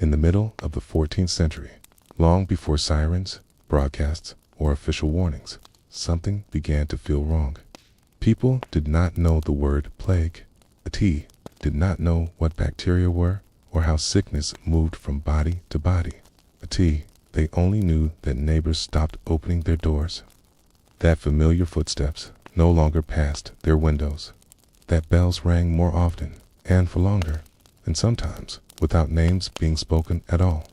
In the middle of the 14th century, long before sirens, broadcasts, or official warnings, something began to feel wrong. People did not know the word plague. Did not know what bacteria were or how sickness moved from body to body. They only knew that neighbors stopped opening their doors, that familiar footsteps no longer passed their windows, that bells rang more often and for longer, and sometimes without names being spoken at all.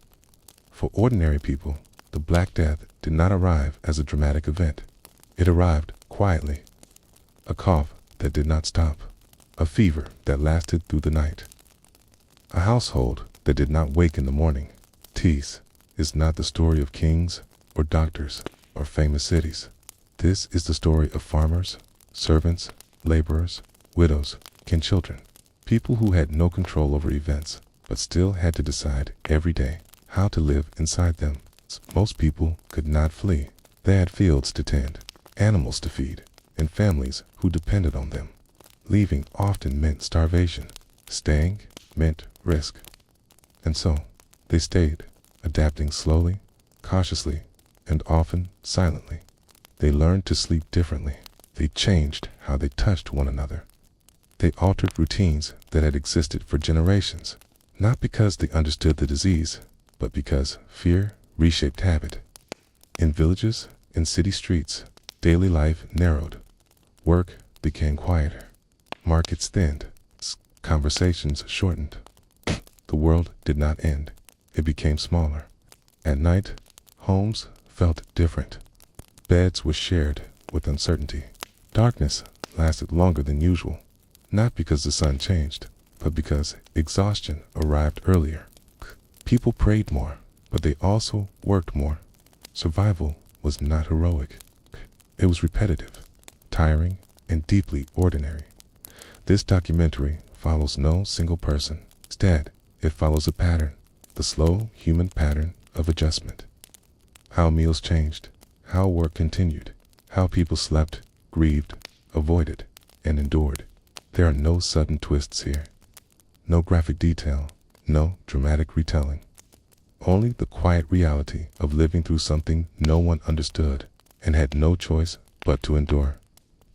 For ordinary people, the Black Death did not arrive as a dramatic event. It arrived quietly. A cough that did not stop, a fever that lasted through the night, a household that did not wake in the morning. This is not the story of kings or doctors or famous cities. This is the story of farmers, servants, laborers, widows, and children, people who had no control over events, but still had to decide every day how to live inside them. Most people could not flee. They had fields to tend, animals to feed, and families who depended on them. Leaving often meant starvation. Staying meant risk. And so, they stayed, adapting slowly, cautiously, and often silently. They learned to sleep differently. They changed how they touched one another. They altered routines that had existed for generations, not because they understood the disease, but because fear reshaped habit. In villages, in city streets, daily life narrowed. Work became quieter. Markets thinned. Conversations shortened. The world did not end. It became smaller. At night, homes felt different. Beds were shared with uncertainty. Darkness lasted longer than usual, not because the sun changed, but because exhaustion arrived earlier. People prayed more, but they also worked more. Survival was not heroic. It was repetitive, tiring, and deeply ordinary. This documentary follows no single person. Instead, it follows a pattern, the slow human pattern of adjustment. How meals changed, how work continued, how people slept, grieved, avoided, and endured. There are no sudden twists here. No graphic detail, no dramatic retelling. Only the quiet reality of living through something no one understood and had no choice but to endure.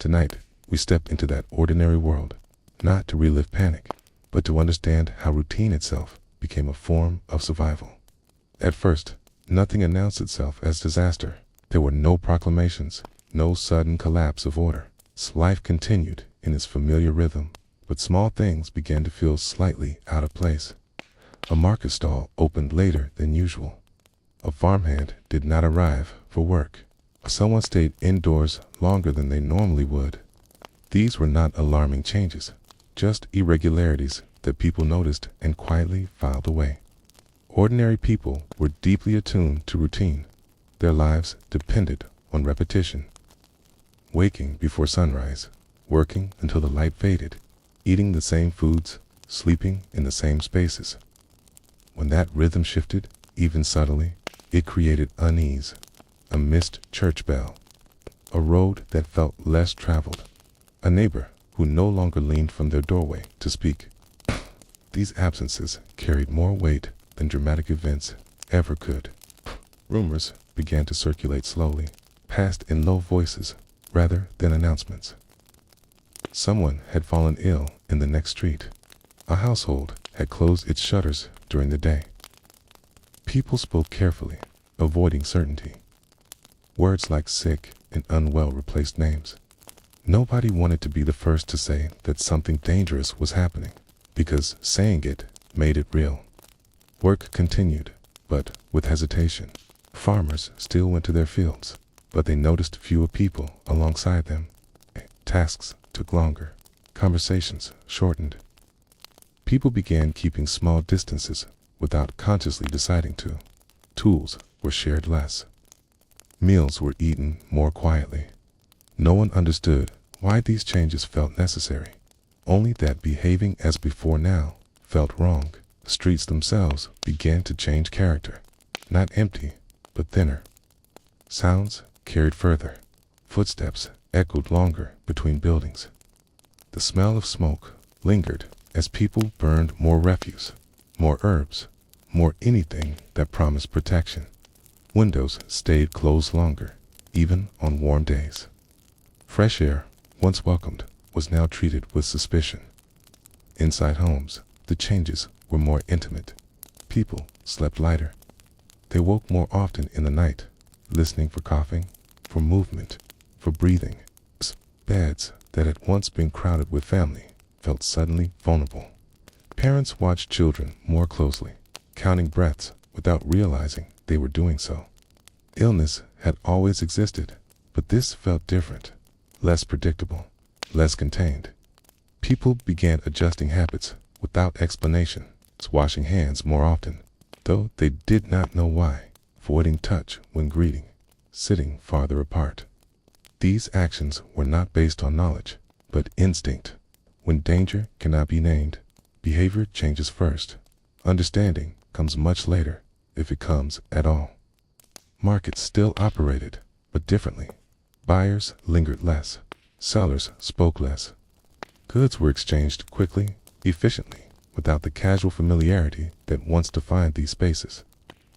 Tonight, we step into that ordinary world, not to relive panic, but to understand how routine itself became a form of survival. At first, nothing announced itself as disaster. There were no proclamations, no sudden collapse of order. Life continued in its familiar rhythm, but small things began to feel slightly out of place. A market stall opened later than usual. A farmhand did not arrive for work. Someone stayed indoors longer than they normally would. These were not alarming changes, just irregularities that people noticed and quietly filed away. Ordinary people were deeply attuned to routine. Their lives depended on repetition. Waking before sunrise, working until the light faded, eating the same foods, sleeping in the same spaces. When that rhythm shifted, even subtly, it created unease, a missed church bell, a road that felt less traveled, a neighbor who no longer leaned from their doorway to speak. These absences carried more weight than dramatic events ever could. Rumors began to circulate slowly, passed in low voices rather than announcements. Someone had fallen ill in the next street. A household had closed its shutters during the day. People spoke carefully, avoiding certainty. Words like sick and unwell replaced names. Nobody wanted to be the first to say that something dangerous was happening, because saying it made it real. Work continued, but with hesitation. Farmers still went to their fields, but they noticed fewer people alongside them. Tasks took longer. Conversations shortened. People began keeping small distances without consciously deciding to. Tools were shared less. Meals were eaten more quietly. No one understood why these changes felt necessary, only that behaving as before now felt wrong. The streets themselves began to change character, not empty, but thinner. Sounds carried further. Footsteps echoed longer between buildings. The smell of smoke lingered as people burned more refuse, more herbs, more anything that promised protection. Windows stayed closed longer, even on warm days. Fresh air, once welcomed, was now treated with suspicion. Inside homes, the changes were more intimate. People slept lighter. They woke more often in the night, listening for coughing, for movement, for breathing. Beds that had once been crowded with family felt suddenly vulnerable. Parents watched children more closely, counting breaths without realizing they were doing so. Illness had always existed, but this felt different, less predictable, less contained. People began adjusting habits without explanation, washing hands more often, though they did not know why, avoiding touch when greeting, sitting farther apart. These actions were not based on knowledge, but instinct. When danger cannot be named, behavior changes first. Understanding comes much later, if it comes at all. Markets still operated, but differently. Buyers lingered less. Sellers spoke less. Goods were exchanged quickly, efficiently, without the casual familiarity that once defined these spaces.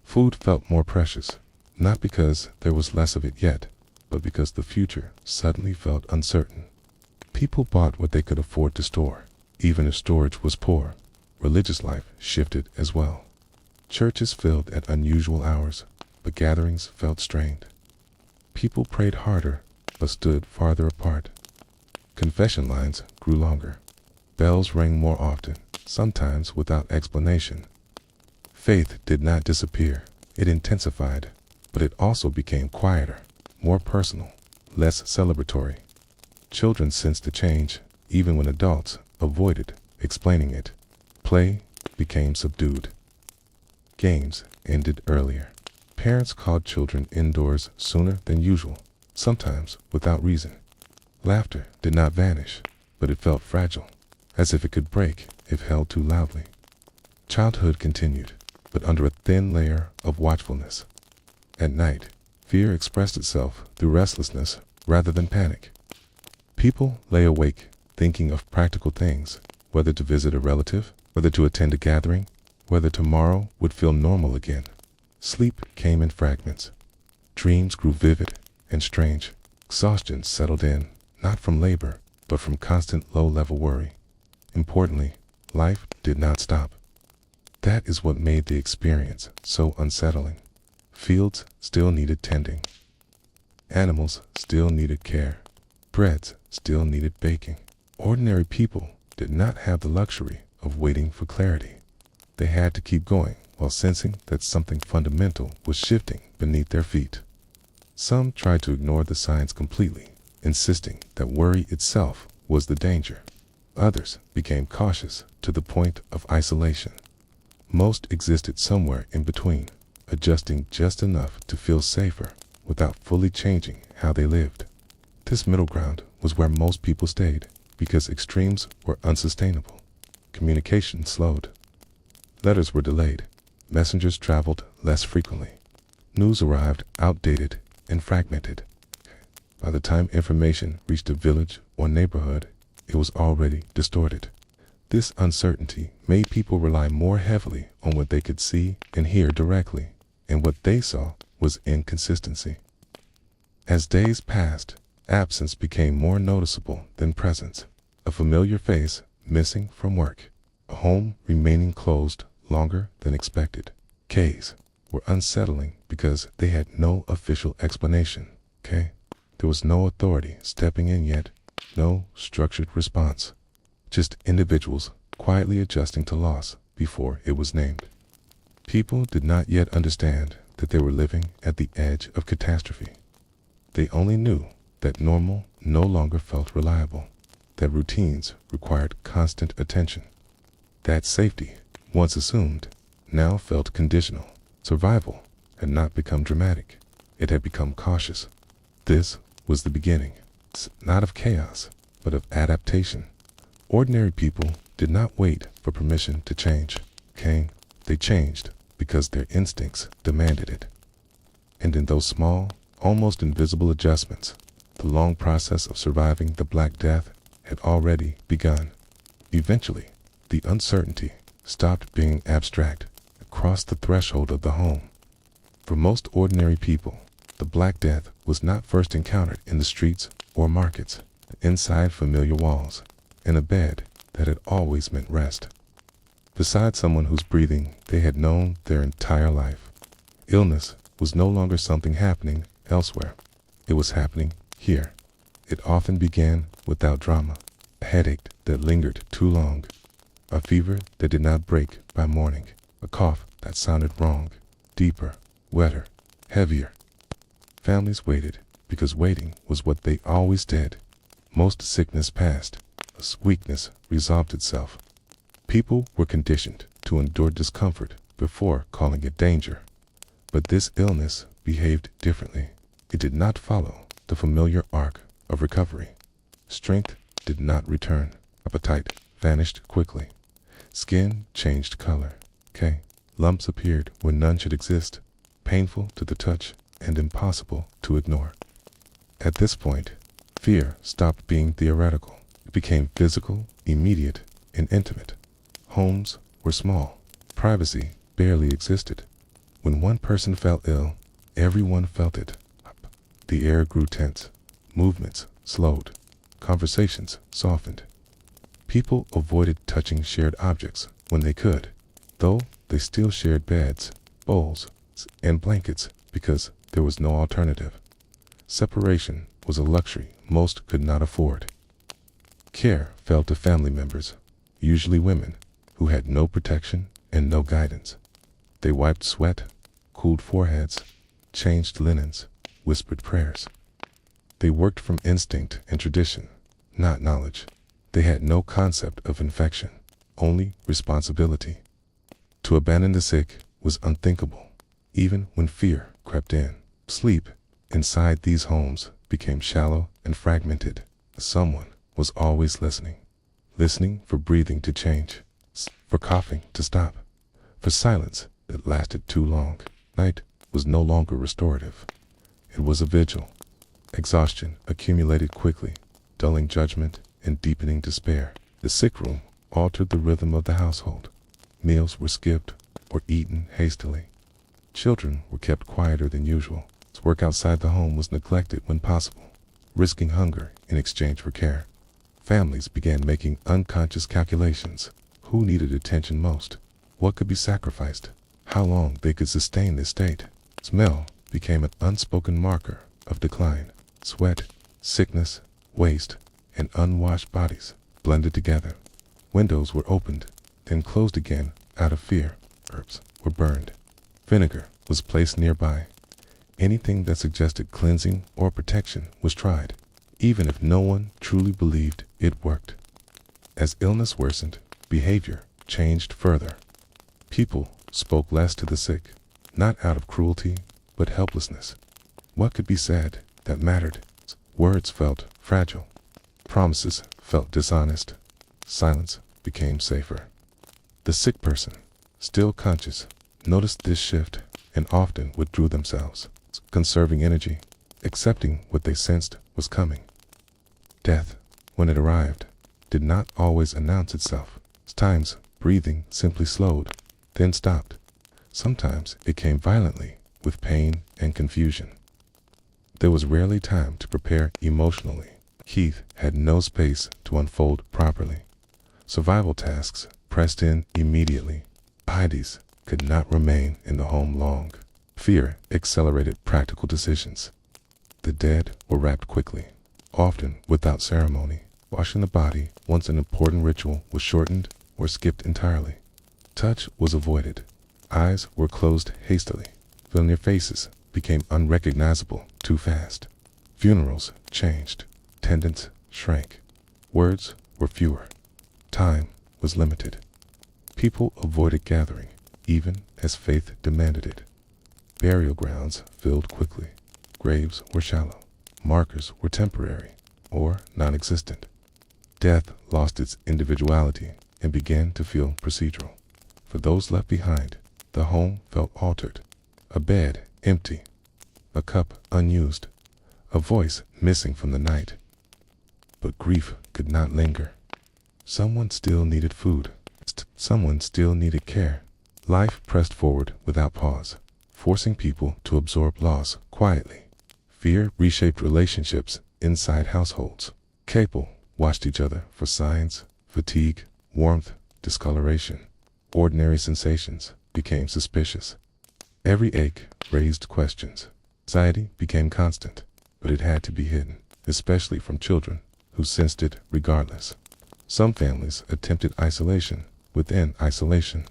Food felt more precious, not because there was less of it yet, but because the future suddenly felt uncertain. People bought what they could afford to store, even if storage was poor. Religious life shifted as well. Churches filled at unusual hours, but gatherings felt strained. People prayed harder, but stood farther apart. Confession lines grew longer. Bells rang more often, sometimes without explanation. Faith did not disappear, it intensified, but it also became quieter, more personal, less celebratory. Children sensed the change, even when adults avoided explaining it. Play became subdued. Games ended earlier. Parents called children indoors sooner than usual, sometimes without reason. Laughter did not vanish, but it felt fragile, as if it could break if held too loudly. Childhood continued, but under a thin layer of watchfulness. At night, fear expressed itself through restlessness rather than panic. People lay awake, thinking of practical things, whether to visit a relative, whether to attend a gathering, whether tomorrow would feel normal again. Sleep came in fragments. Dreams grew vivid and strange. Exhaustion settled in, not from labor, but from constant low-level worry. Importantly, life did not stop. That is what made the experience so unsettling. Fields still needed tending. Animals still needed care. Breads still needed baking. Ordinary people did not have the luxury of waiting for clarity. They had to keep going while sensing that something fundamental was shifting beneath their feet. Some tried to ignore the signs completely, insisting that worry itself was the danger. Others became cautious to the point of isolation. Most existed somewhere in between, adjusting just enough to feel safer without fully changing how they lived. This middle ground was where most people stayed, because extremes were unsustainable. Communication slowed. Letters were delayed. Messengers traveled less frequently. News arrived outdated and fragmented. By the time information reached a village or neighborhood, it was already distorted. This uncertainty made people rely more heavily on what they could see and hear directly, and what they saw was inconsistency. As days passed, absence became more noticeable than presence. A familiar face missing from work. A home remaining closed longer than expected. Ks were unsettling because they had no official explanation. There was no authority stepping in yet, no structured response. Just individuals quietly adjusting to loss before it was named. People did not yet understand that they were living at the edge of catastrophe. They only knew that normal no longer felt reliable, that routines required constant attention, that safety, once assumed, now felt conditional. Survival had not become dramatic, it had become cautious. This was the beginning, not of chaos, but of adaptation. Ordinary people did not wait for permission to change. They changed because their instincts demanded it. And in those small, almost invisible adjustments, the long process of surviving the Black Death had already begun. Eventually, the uncertainty stopped being abstract. crossed the threshold of the home. For most ordinary people, the Black Death was not first encountered in the streets or markets, inside familiar walls, in a bed that had always meant rest, beside someone whose breathing they had known their entire life. Illness was no longer something happening elsewhere. It was happening here. It often began without drama, a headache that lingered too long, a fever that did not break by morning, a cough that sounded wrong, deeper, wetter, heavier. Families waited because waiting was what they always did. Most sickness passed. Weakness resolved itself. People were conditioned to endure discomfort before calling it danger. But this illness behaved differently. It did not follow the familiar arc of recovery. Strength did not return. Appetite vanished quickly. Skin changed color. Lumps appeared where none should exist, painful to the touch and impossible to ignore. At this point, fear stopped being theoretical. It became physical, immediate, and intimate. Homes were small. Privacy barely existed. When one person fell ill, everyone felt it. The air grew tense. Movements slowed. Conversations softened. People avoided touching shared objects when they could, though they still shared beds, bowls, and blankets because there was no alternative. Separation was a luxury most could not afford. Care fell to family members, usually women, who had no protection and no guidance. They wiped sweat, cooled foreheads, changed linens, whispered prayers. They worked from instinct and tradition, not knowledge. They had no concept of infection, only responsibility. To abandon the sick was unthinkable, even when fear crept in. Sleep inside these homes became shallow and fragmented. Someone was always listening for breathing to change, for coughing to stop, for silence that lasted too long. Night was no longer restorative. It was a vigil. Exhaustion accumulated quickly, dulling judgment and deepening despair. The sick room altered the rhythm of the household. Meals were skipped or eaten hastily. Children were kept quieter than usual. Work outside the home was neglected when possible, risking hunger in exchange for care. Families began making unconscious calculations. Who needed attention most? What could be sacrificed? How long they could sustain this state? Smell became an unspoken marker of decline. Sweat, sickness, waste, and unwashed bodies blended together. Windows were opened, then closed again out of fear. Herbs were burned. Vinegar was placed nearby. Anything that suggested cleansing or protection was tried, even if no one truly believed it worked. As illness worsened, behavior changed further. People spoke less to the sick, not out of cruelty, but helplessness. What could be said that mattered? Words felt fragile. Promises felt dishonest. Silence became safer. The sick person, still conscious, noticed this shift and often withdrew themselves, conserving energy, accepting what they sensed was coming. Death, when it arrived, did not always announce itself. Times breathing simply slowed, then stopped. Sometimes it came violently, with pain and confusion. There was rarely time to prepare emotionally. Keith had no space to unfold properly. Survival tasks pressed in immediately. Heidi's could not remain in the home long. Fear accelerated practical decisions. The dead were wrapped quickly, often without ceremony. Washing the body, once an important ritual, was shortened or skipped entirely. Touch was avoided. Eyes were closed hastily. Familiar faces became unrecognizable too fast. Funerals changed. Attendance shrank. Words were fewer. Time was limited. People avoided gathering, even as faith demanded it. Burial grounds filled quickly. Graves were shallow. Markers were temporary or non-existent. Death lost its individuality and began to feel procedural. For those left behind, the home felt altered. A bed empty. A cup unused. A voice missing from the night. But grief could not linger. Someone still needed food. Someone still needed care. Life pressed forward without pause, forcing people to absorb loss quietly. Fear reshaped relationships inside households. People watched each other for signs, fatigue, warmth, discoloration. Ordinary sensations became suspicious. Every ache raised questions. Anxiety became constant, but it had to be hidden, especially from children who sensed it regardless. Some families attempted isolation within isolation.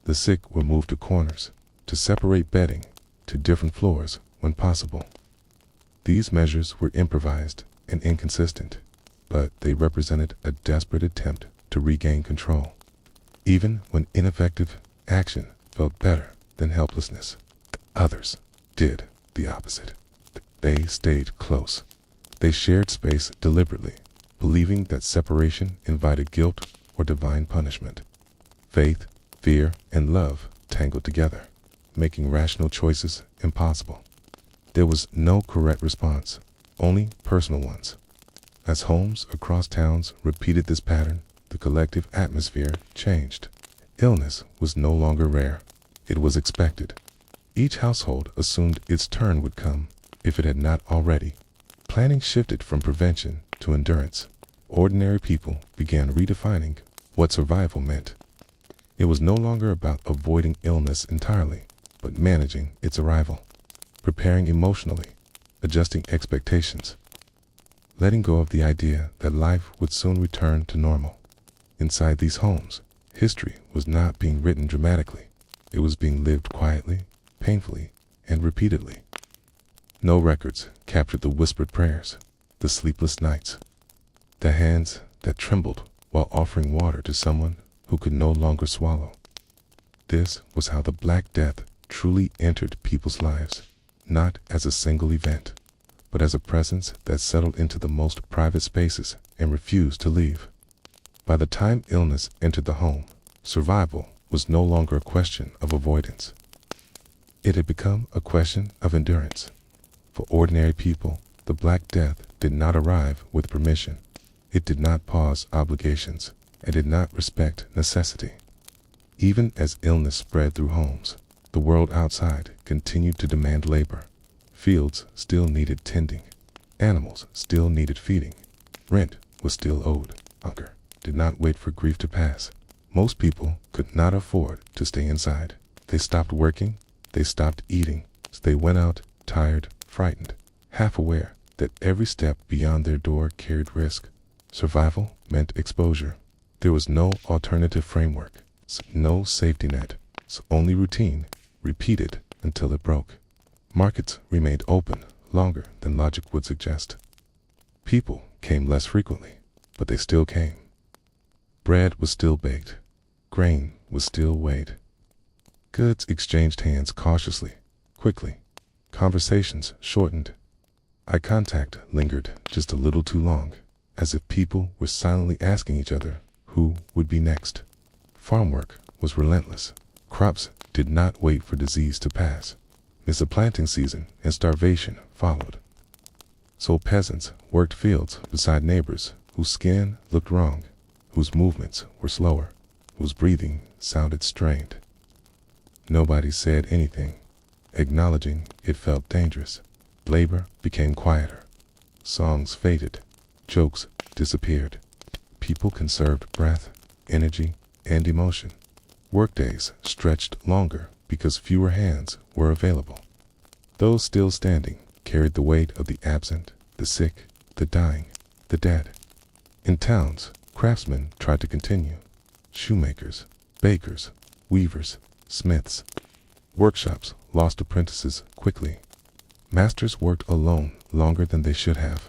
The sick were moved to corners, to separate bedding, to different floors when possible. These measures were improvised and inconsistent, but they represented a desperate attempt to regain control. Even when ineffective action felt better than helplessness, others did the opposite. They stayed close. They shared space deliberately, believing that separation invited guilt or divine punishment. Faith, fear, and love tangled together, making rational choices impossible. There was no correct response, only personal ones. As homes across towns repeated this pattern, the collective atmosphere changed. Illness was no longer rare. It was expected. Each household assumed its turn would come, if it had not already. Planning shifted from prevention to endurance. Ordinary people began redefining what survival meant. It was no longer about avoiding illness entirely, but managing its arrival, preparing emotionally, adjusting expectations, letting go of the idea that life would soon return to normal. Inside these homes, history was not being written dramatically. It was being lived quietly, painfully, and repeatedly. No records captured the whispered prayers, the sleepless nights, the hands that trembled while offering water to someone who could no longer swallow. This was how the Black Death truly entered people's lives, not as a single event, but as a presence that settled into the most private spaces and refused to leave. By the time illness entered the home, survival was no longer a question of avoidance. It had become a question of endurance. For ordinary people, the Black Death did not arrive with permission. It did not pause obligations and did not respect necessity. Even as illness spread through homes, the world outside continued to demand labor. Fields still needed tending. Animals still needed feeding. Rent was still owed. Hunger did not wait for grief to pass. Most people could not afford to stay inside. They stopped working. They stopped eating. So they went out, tired, frightened, half aware that every step beyond their door carried risk. Survival meant exposure. There was no alternative framework, no safety net, only routine, repeated until it broke. Markets remained open longer than logic would suggest. People came less frequently, but they still came. Bread was still baked. Grain was still weighed. Goods exchanged hands cautiously, quickly. Conversations shortened. Eye contact lingered just a little too long, as if people were silently asking each other who would be next. Farm work was relentless. Crops did not wait for disease to pass. Miss a planting season and starvation followed. So peasants worked fields beside neighbors whose skin looked wrong, whose movements were slower, whose breathing sounded strained. Nobody said anything, acknowledging it felt dangerous. Labor became quieter. Songs faded. Jokes disappeared. People conserved breath, energy, and emotion. Workdays stretched longer because fewer hands were available. Those still standing carried the weight of the absent, the sick, the dying, the dead. In towns, craftsmen tried to continue. Shoemakers, bakers, weavers, smiths. Workshops lost apprentices quickly. Masters worked alone longer than they should have.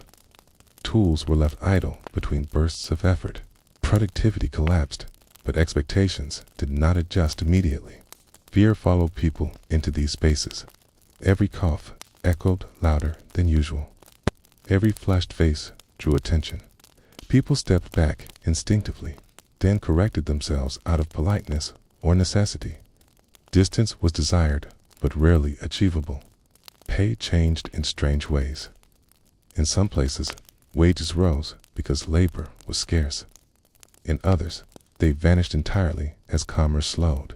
Tools were left idle between bursts of effort. Productivity collapsed, but expectations did not adjust immediately. Fear followed people into these spaces. Every cough echoed louder than usual. Every flushed face drew attention. People stepped back instinctively, then corrected themselves out of politeness or necessity. Distance was desired, but rarely achievable. Pay changed in strange ways. In some places, wages rose because labor was scarce. In others, they vanished entirely as commerce slowed.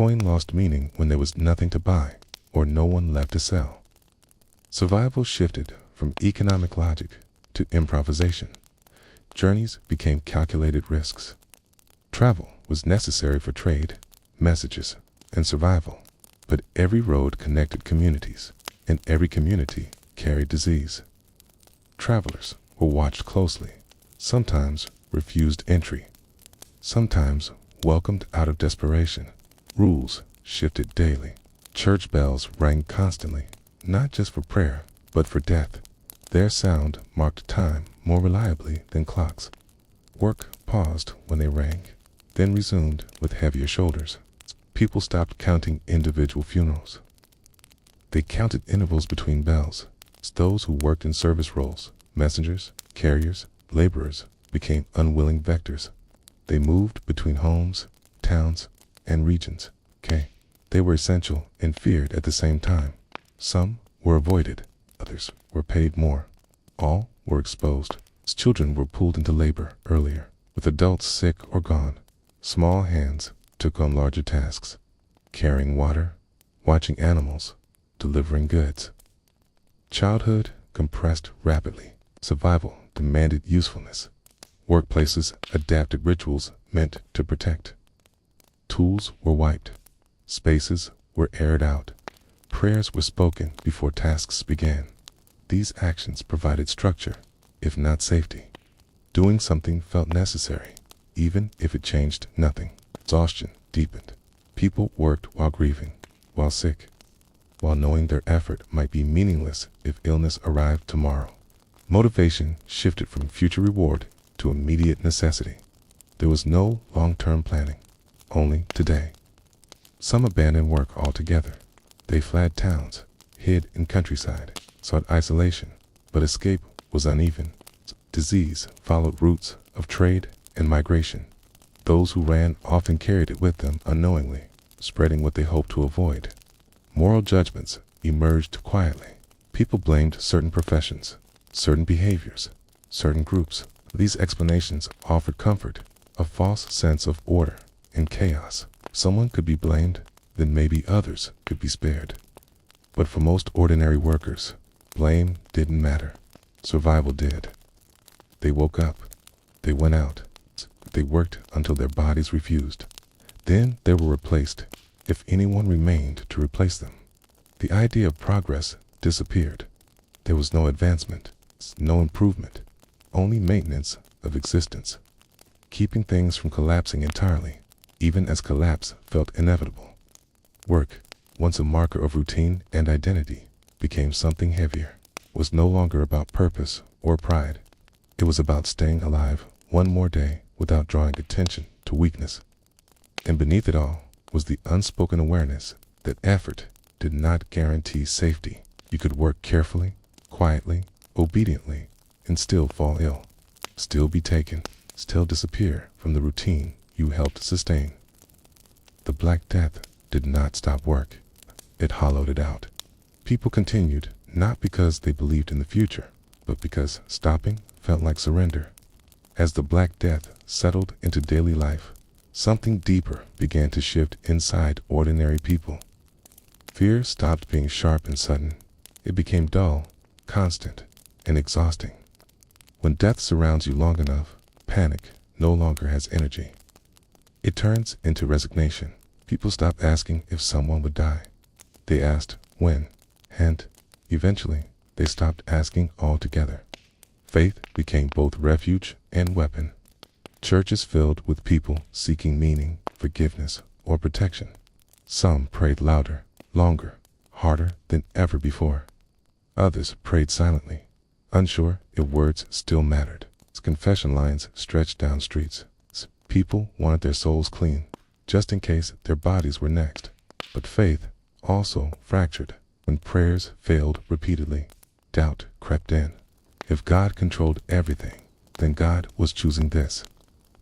coin lost meaning when there was nothing to buy or no one left to sell. Survival shifted from economic logic to improvisation. Journeys became calculated risks. Travel was necessary for trade, messages, and survival, but every road connected communities, and every community carried disease. Travelers were watched closely, sometimes refused entry, sometimes welcomed out of desperation. Rules shifted daily. Church bells rang constantly, not just for prayer, but for death. Their sound marked time more reliably than clocks. Work paused when they rang, then resumed with heavier shoulders. People stopped counting individual funerals. They counted intervals between bells. Those who worked in service roles, messengers, carriers, laborers, became unwilling vectors. They moved between homes, towns, and regions. They were essential and feared at the same time. Some were avoided, others were paid more. All were exposed. Children were pulled into labor earlier. With adults sick or gone, small hands took on larger tasks, carrying water, watching animals, delivering goods. Childhood compressed rapidly. Survival demanded usefulness. Workplaces adapted rituals meant to protect. Tools were wiped. Spaces were aired out. Prayers were spoken before tasks began. These actions provided structure, if not safety. Doing something felt necessary, even if it changed nothing. Exhaustion deepened. People worked while grieving, while sick, while knowing their effort might be meaningless if illness arrived tomorrow. Motivation shifted from future reward to immediate necessity. There was no long-term planning, only today. Some abandoned work altogether. They fled towns, hid in countryside, sought isolation, but escape was uneven. Disease followed routes of trade and migration. Those who ran often carried it with them unknowingly, spreading what they hoped to avoid. Moral judgments emerged quietly. People blamed certain professions, certain behaviors, certain groups. These explanations offered comfort, a false sense of order and chaos. Someone could be blamed, then maybe others could be spared. But for most ordinary workers, blame didn't matter. Survival did. They woke up. They went out. They worked until their bodies refused. Then they were replaced, if anyone remained to replace them. The idea of progress disappeared. There was no advancement, no improvement, only maintenance of existence, keeping things from collapsing entirely, even as collapse felt inevitable. Work, once a marker of routine and identity, became something heavier. Was no longer about purpose or pride. It was about staying alive one more day without drawing attention to weakness. And beneath it all was the unspoken awareness that effort did not guarantee safety. You could work carefully, quietly, obediently, and still fall ill, still be taken, still disappear from the routine you helped sustain. The Black Death did not stop work. It hollowed it out. People continued, not because they believed in the future, but because stopping felt like surrender. As the Black Death settled into daily life, something deeper began to shift inside ordinary people. Fear stopped being sharp and sudden. It became dull, constant, and exhausting. When death surrounds you long enough, panic no longer has energy. It turns into resignation. People stopped asking if someone would die. They asked when, and eventually they stopped asking altogether. Faith became both refuge and weapon. Churches filled with people seeking meaning, forgiveness, or protection. Some prayed louder, longer, harder than ever before. Others prayed silently, unsure if words still mattered. Confession lines stretched down streets. People wanted their souls clean, just in case their bodies were next. But faith also fractured. When prayers failed repeatedly, doubt crept in. If God controlled everything, then God was choosing this.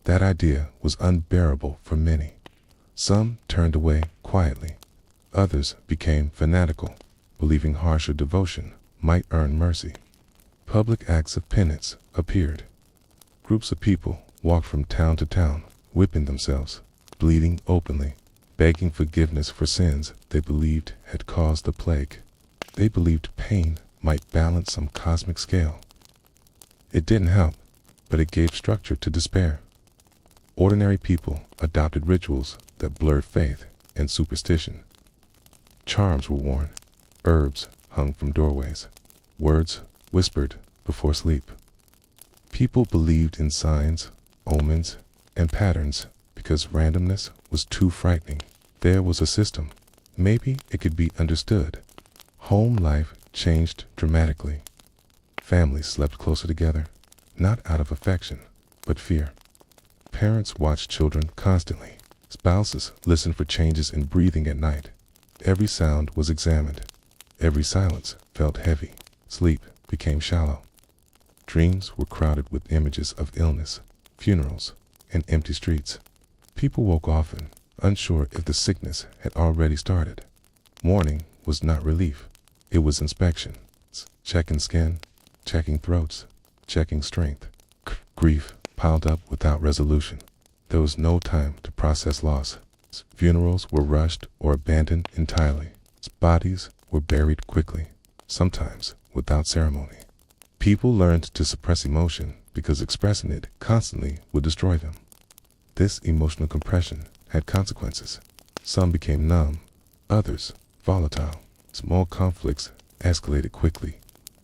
That idea was unbearable for many. Some turned away quietly. Others became fanatical, believing harsher devotion might earn mercy. Public acts of penance appeared. Groups of people walked from town to town, whipping themselves, bleeding openly, begging forgiveness for sins they believed had caused the plague. They believed pain might balance some cosmic scale. It didn't help, but it gave structure to despair. Ordinary people adopted rituals that blurred faith and superstition. Charms were worn, herbs hung from doorways, words whispered before sleep. People believed in signs, omens, and patterns because randomness was too frightening. There was a system. Maybe it could be understood. Home life changed dramatically. Families slept closer together, not out of affection, but fear. Parents watched children constantly. Spouses listened for changes in breathing at night. Every sound was examined. Every silence felt heavy. Sleep became shallow. Dreams were crowded with images of illness, funerals, and empty streets. People woke often, unsure if the sickness had already started. Mourning was not relief. It was inspection. Checking skin, checking throats, checking strength. Grief piled up without resolution. There was no time to process loss. Funerals were rushed or abandoned entirely. Bodies were buried quickly, sometimes without ceremony. People learned to suppress emotion because expressing it constantly would destroy them. This emotional compression had consequences. Some became numb, others volatile. Small conflicts escalated quickly.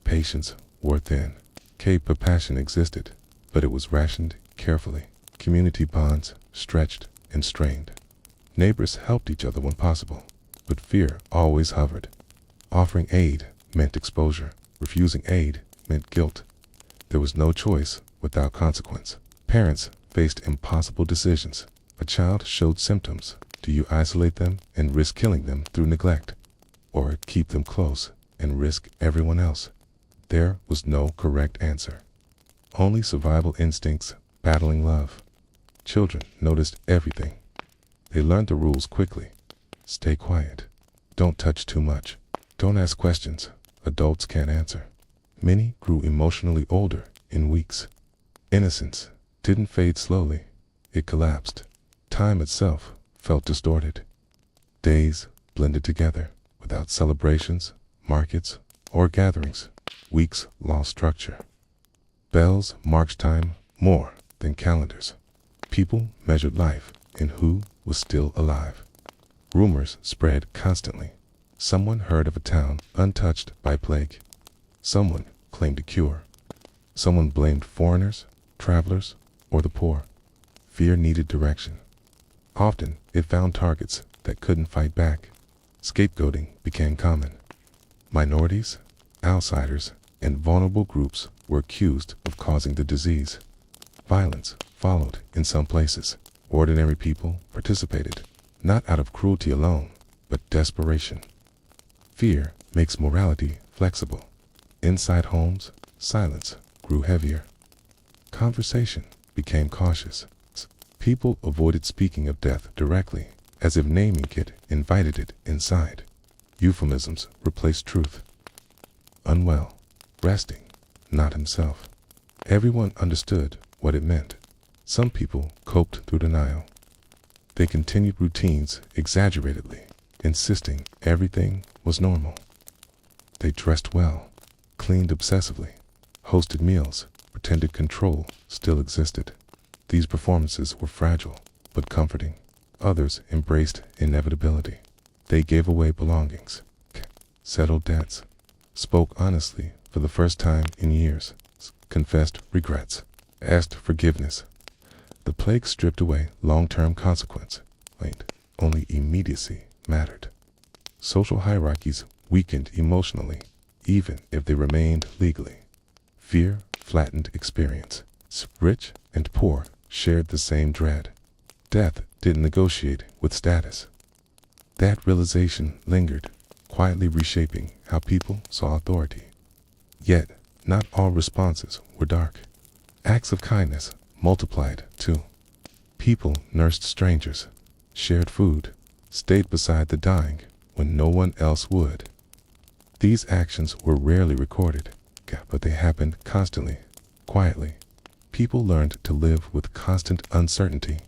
Patience wore thin. Compassion existed, but it was rationed carefully. Community bonds stretched and strained. Neighbors helped each other when possible, but fear always hovered. Offering aid meant exposure. Refusing aid meant guilt. There was no choice without consequence. Parents faced impossible decisions. A child showed symptoms. Do you isolate them and risk killing them through neglect? Or keep them close and risk everyone else? There was no correct answer. Only survival instincts battling love. Children noticed everything. They learned the rules quickly. Stay quiet. Don't touch too much. Don't ask questions adults can't answer. Many grew emotionally older in weeks. Innocence didn't fade slowly. It collapsed. Time itself felt distorted. Days blended together without celebrations, markets, or gatherings. Weeks lost structure. Bells marked time more than calendars. People measured life in who was still alive. Rumors spread constantly. Someone heard of a town untouched by plague. Someone claimed a cure. Someone blamed foreigners, travelers, or the poor. Fear needed direction. Often it found targets that couldn't fight back. Scapegoating became common. Minorities, outsiders, and vulnerable groups were accused of causing the disease. Violence followed in some places. Ordinary people participated, not out of cruelty alone, but desperation. Fear makes morality flexible. Inside homes, silence grew heavier. Conversation became cautious. People avoided speaking of death directly, as if naming it invited it inside. Euphemisms replaced truth. Unwell, resting, not himself. Everyone understood what it meant. Some people coped through denial. They continued routines exaggeratedly, insisting everything was normal. They dressed well, cleaned obsessively, hosted meals, pretended control still existed. These performances were fragile, but comforting. Others embraced inevitability. They gave away belongings, settled debts, spoke honestly for the first time in years, confessed regrets, asked forgiveness. The plague stripped away long-term consequence. Only immediacy mattered. Social hierarchies weakened emotionally, even if they remained legally. Fear flattened experience. Rich and poor shared the same dread. Death didn't negotiate with status. That realization lingered, quietly reshaping how people saw authority. Yet, not all responses were dark. Acts of kindness multiplied too. People nursed strangers, shared food, stayed beside the dying when no one else would. These actions were rarely recorded, but they happened constantly, quietly. People learned to live with constant uncertainty.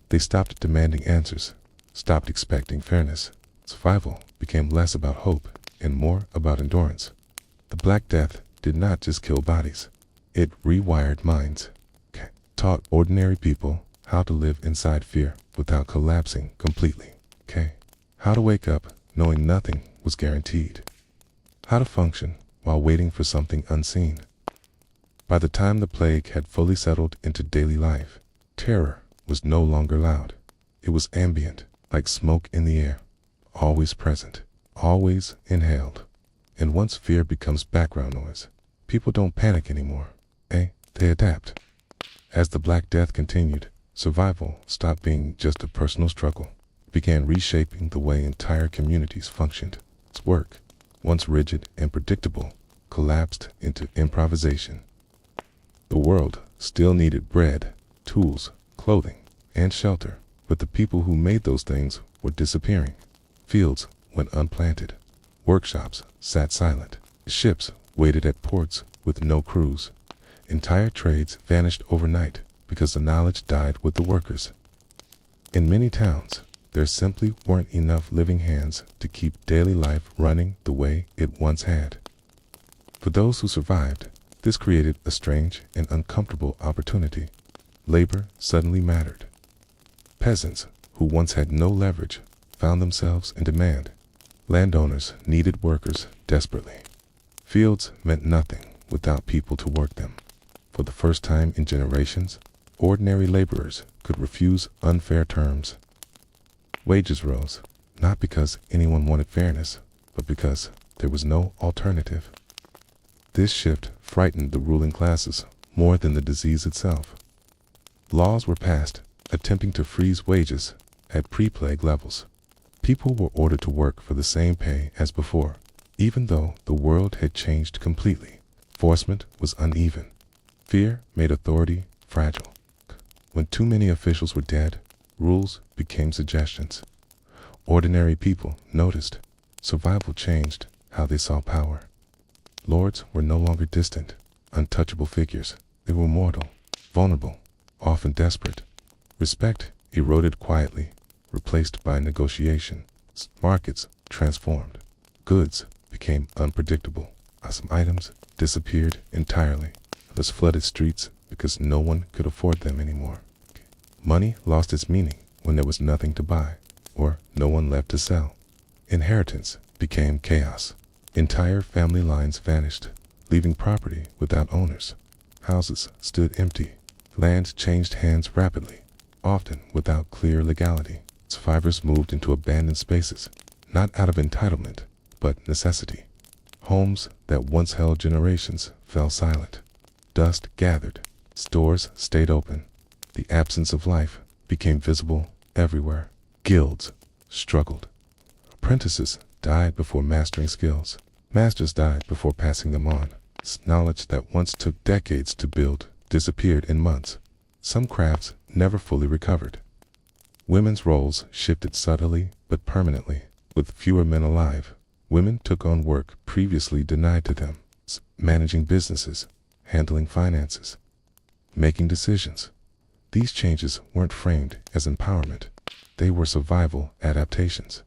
They stopped demanding answers, stopped expecting fairness. Survival became less about hope and more about endurance. The Black Death did not just kill bodies. It rewired minds, taught ordinary people how to live inside fear without collapsing completely. How to wake up knowing nothing was guaranteed. How to function while waiting for something unseen. By the time the plague had fully settled into daily life, terror was no longer loud. It was ambient, like smoke in the air, always present, always inhaled. And once fear becomes background noise, people don't panic anymore. They adapt. As the Black Death continued, survival stopped being just a personal struggle. It began reshaping the way entire communities functioned. Its work, once rigid and predictable, collapsed into improvisation. The world still needed bread, tools, clothing, and shelter, but the people who made those things were disappearing. Fields went unplanted. Workshops sat silent. Ships waited at ports with no crews. Entire trades vanished overnight because the knowledge died with the workers. In many towns, there simply weren't enough living hands to keep daily life running the way it once had. For those who survived, this created a strange and uncomfortable opportunity. Labor suddenly mattered. Peasants, who once had no leverage, found themselves in demand. Landowners needed workers desperately. Fields meant nothing without people to work them. For the first time in generations, ordinary laborers could refuse unfair terms. Wages rose, not because anyone wanted fairness, but because there was no alternative. This shift frightened the ruling classes more than the disease itself. Laws were passed attempting to freeze wages at pre-plague levels. People were ordered to work for the same pay as before, even though the world had changed completely. Enforcement was uneven. Fear made authority fragile. When too many officials were dead, rules became suggestions. Ordinary people noticed. Survival changed how they saw power. Lords were no longer distant, untouchable figures. They were mortal, vulnerable, often desperate. Respect eroded quietly, replaced by negotiation. Markets transformed. Goods became unpredictable. Some items disappeared entirely. Others flooded streets because no one could afford them anymore. Money lost its meaning when there was nothing to buy, or no one left to sell. Inheritance became chaos. Entire family lines vanished, leaving property without owners. Houses stood empty. Land changed hands rapidly, often without clear legality. Survivors moved into abandoned spaces, not out of entitlement, but necessity. Homes that once held generations fell silent. Dust gathered. Stores stayed open. The absence of life became visible everywhere. Guilds struggled. Apprentices died before mastering skills. Masters died before passing them on. Knowledge that once took decades to build disappeared in months. Some crafts never fully recovered. Women's roles shifted subtly but permanently. With fewer men alive, women took on work previously denied to them, managing businesses, handling finances, making decisions. These changes weren't framed as empowerment. They were survival adaptations.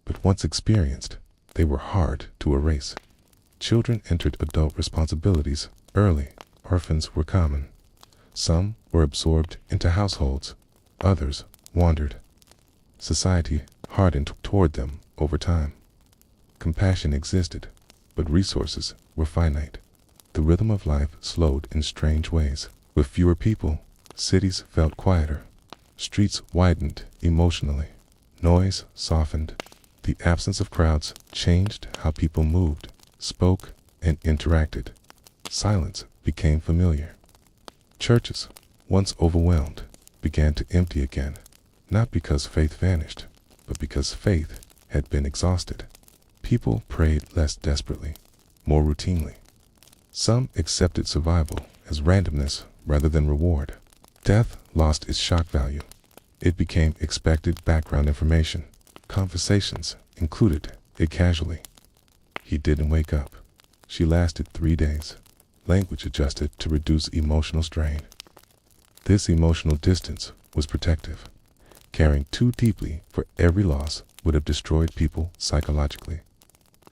But once experienced, they were hard to erase. Children entered adult responsibilities early. Orphans were common. Some were absorbed into households. Others wandered. Society hardened toward them over time. Compassion existed, but resources were finite. The rhythm of life slowed in strange ways. With fewer people, cities felt quieter. Streets widened emotionally. Noise softened. The absence of crowds changed how people moved, spoke, and interacted. Silence became familiar. Churches, once overwhelmed, began to empty again, not because faith vanished, but because faith had been exhausted. People prayed less desperately, more routinely. Some accepted survival as randomness rather than reward. Death lost its shock value. It became expected background information. Conversations included it casually. He didn't wake up. She lasted 3 days. Language adjusted to reduce emotional strain. This emotional distance was protective. caring too deeply for every loss would have destroyed people psychologically.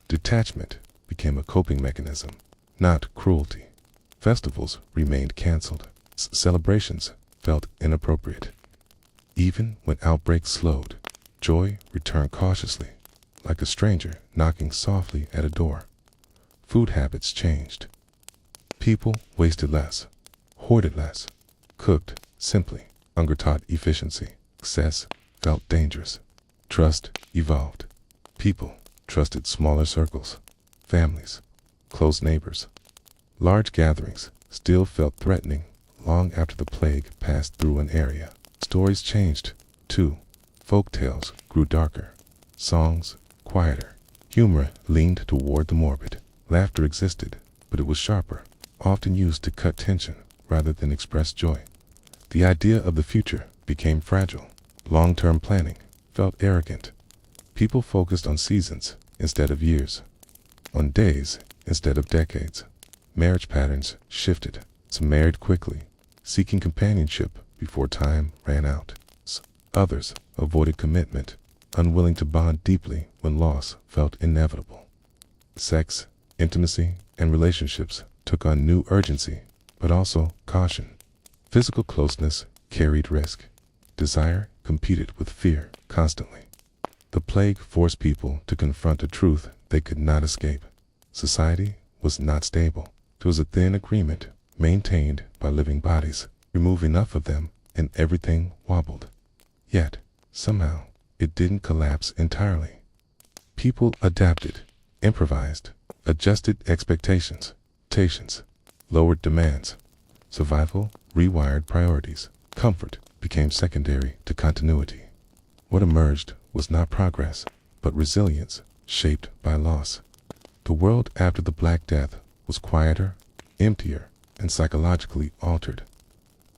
Detachment became a coping mechanism, not cruelty. Festivals remained canceled. Celebrations felt inappropriate. Even when outbreaks slowed, joy returned cautiously, like a stranger knocking softly at a door. Food habits changed. People wasted less, hoarded less, cooked simply. Hunger taught efficiency. Excess felt dangerous. Trust evolved. People trusted smaller circles, families, close neighbors. Large gatherings still felt threatening long after the plague passed through an area. Stories changed, too. Folk tales grew darker, songs quieter. Humor leaned toward the morbid. Laughter existed, but it was sharper, often used to cut tension rather than express joy. The idea of the future became fragile. Long-term planning felt arrogant. People focused on seasons instead of years, on days instead of decades. Marriage patterns shifted. Some married quickly, seeking companionship before time ran out. Others avoided commitment, unwilling to bond deeply when loss felt inevitable. Sex, intimacy, and relationships took on new urgency, but also caution. Physical closeness carried risk. Desire competed with fear constantly. The plague forced people to confront a truth they could not escape. Society was not stable. There was a thin agreement maintained by living bodies. Remove enough of them and everything wobbled. Yet, somehow, it didn't collapse entirely. People adapted, improvised, adjusted expectations, lowered demands. Survival rewired priorities. Comfort became secondary to continuity. What emerged was not progress, but resilience shaped by loss. The world after the Black Death was quieter, emptier, and psychologically altered.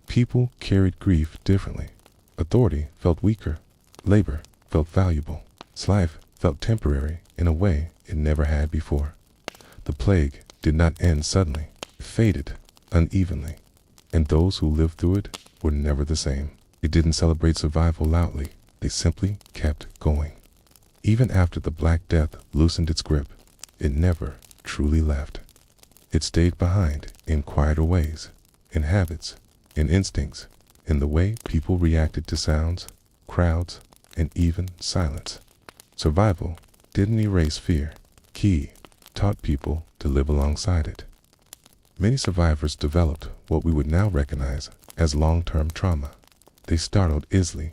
People carried grief differently. Authority felt weaker. Labor felt valuable. Life felt temporary in a way it never had before. The plague did not end suddenly. It faded unevenly, and those who lived through it were never the same. They didn't celebrate survival loudly. They simply kept going. Even after the Black Death loosened its grip, it never truly left. It stayed behind in quieter ways, in habits, in instincts, in the way people reacted to sounds, crowds, and even silence. Survival didn't erase fear. It taught people to live alongside it. Many survivors developed what we would now recognize as long-term trauma. They startled easily.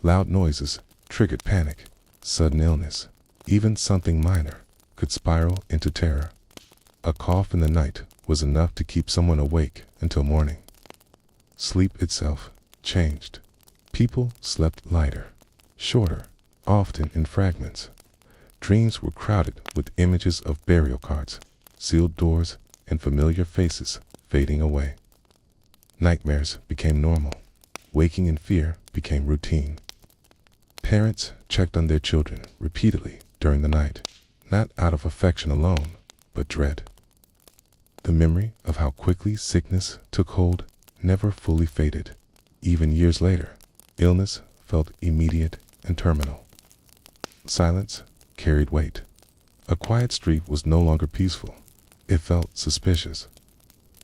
Loud noises triggered panic. Sudden illness, even something minor, could spiral into terror. A cough in the night was enough to keep someone awake until morning. Sleep itself changed. People slept lighter, shorter, often in fragments. Dreams were crowded with images of burial carts, sealed doors, and familiar faces fading away. Nightmares became normal. Waking in fear became routine. Parents checked on their children repeatedly during the night, not out of affection alone, but dread. The memory of how quickly sickness took hold never fully faded. Even years later, illness felt immediate and terminal. Silence carried weight. A quiet street was no longer peaceful. It felt suspicious.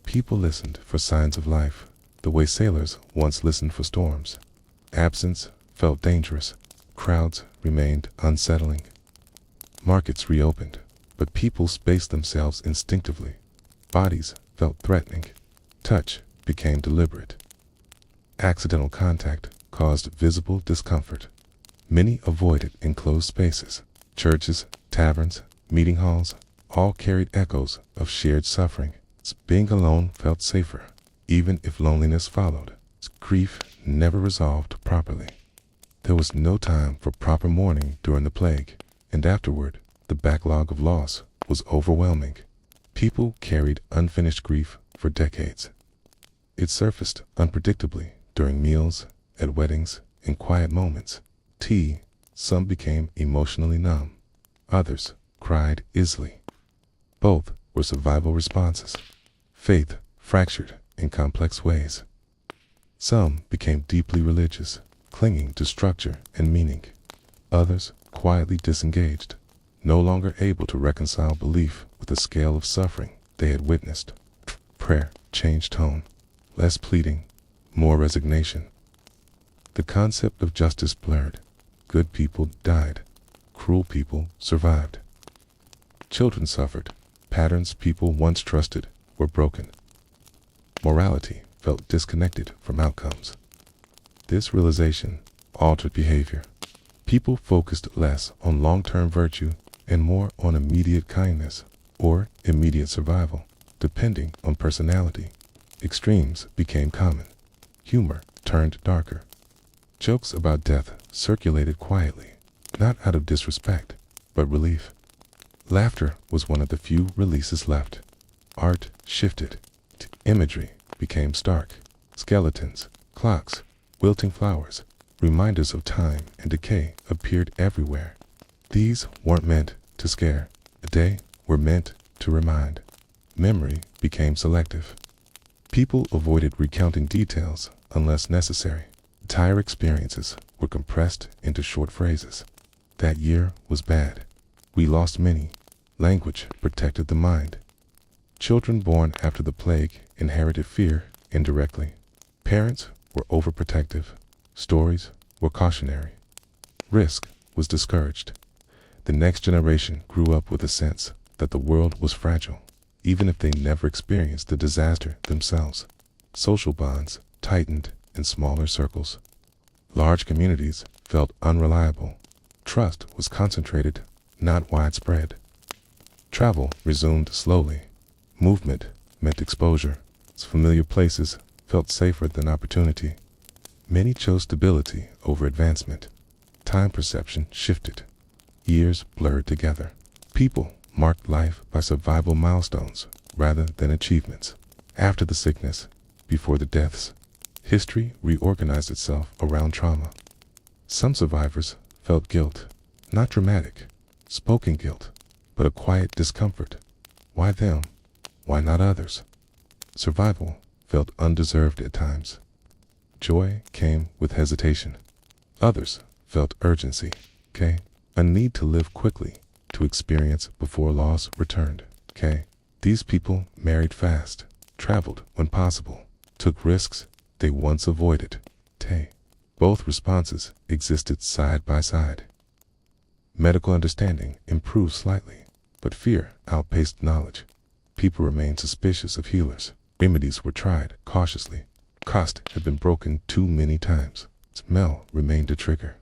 People listened for signs of life, the way sailors once listened for storms. Absence felt dangerous. Crowds remained unsettling. Markets reopened, but people spaced themselves instinctively. Bodies felt threatening. Touch became deliberate. Accidental contact caused visible discomfort. Many avoided enclosed spaces. Churches, taverns, meeting halls, all carried echoes of shared suffering. Being alone felt safer, even if loneliness followed. Grief never resolved properly. There was no time for proper mourning during the plague, and afterward, the backlog of loss was overwhelming. People carried unfinished grief for decades. It surfaced unpredictably during meals, at weddings, in quiet moments. Some became emotionally numb. Others cried easily. Both were survival responses. Faith fractured in complex ways. Some became deeply religious, clinging to structure and meaning. Others quietly disengaged, no longer able to reconcile belief with the scale of suffering they had witnessed. Prayer changed tone, less pleading, more resignation. The concept of justice blurred. Good people died. Cruel people survived. Children suffered. Patterns people once trusted were broken. Morality felt disconnected from outcomes. This realization altered behavior. People focused less on long-term virtue and more on immediate kindness or immediate survival, depending on personality. Extremes became common. Humor turned darker. Jokes about death circulated quietly, not out of disrespect, but relief. Laughter was one of the few releases left. Art shifted. Imagery became stark. Skeletons, clocks, wilting flowers, reminders of time and decay appeared everywhere. These weren't meant to scare. They were meant to remind. Memory became selective. People avoided recounting details unless necessary. Entire experiences were compressed into short phrases. That year was bad. We lost many. Language protected the mind. Children born after the plague inherited fear indirectly. Parents were overprotective. Stories were cautionary. Risk was discouraged. The next generation grew up with a sense that the world was fragile, even if they never experienced the disaster themselves. Social bonds tightened in smaller circles. Large communities felt unreliable. Trust was concentrated, not widespread. Travel resumed slowly. Movement meant exposure. Familiar places felt safer than opportunity. Many chose stability over advancement. Time perception shifted. Years blurred together. People marked life by survival milestones rather than achievements. After the sickness, before the deaths, history reorganized itself around trauma. Some survivors felt guilt, not dramatic, spoken guilt, but a quiet discomfort. Why them? Why not others? Survival felt undeserved at times. Joy came with hesitation. Others felt urgency, a need to live quickly, to experience before loss returned, These people married fast, traveled when possible, took risks they once avoided, Both responses existed side by side. Medical understanding improved slightly, but fear outpaced knowledge. People remained suspicious of healers. Remedies were tried cautiously. Cost had been broken too many times. Smell remained a trigger.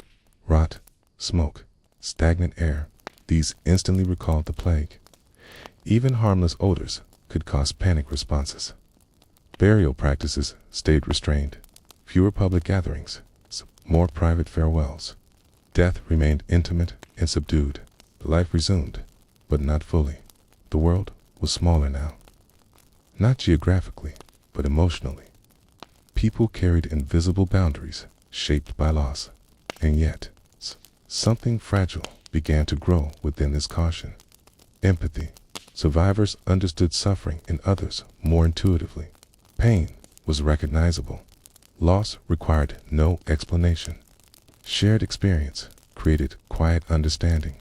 Rot, smoke, stagnant air, these instantly recalled the plague. Even harmless odors could cause panic responses. Burial practices stayed restrained. Fewer public gatherings, more private farewells. Death remained intimate and subdued. Life resumed, but not fully. The world was smaller now. Not geographically, but emotionally. People carried invisible boundaries shaped by loss. And yet, something fragile began to grow within this caution. Empathy. Survivors understood suffering in others more intuitively. Pain was recognizable. Loss required no explanation. Shared experience created quiet understanding.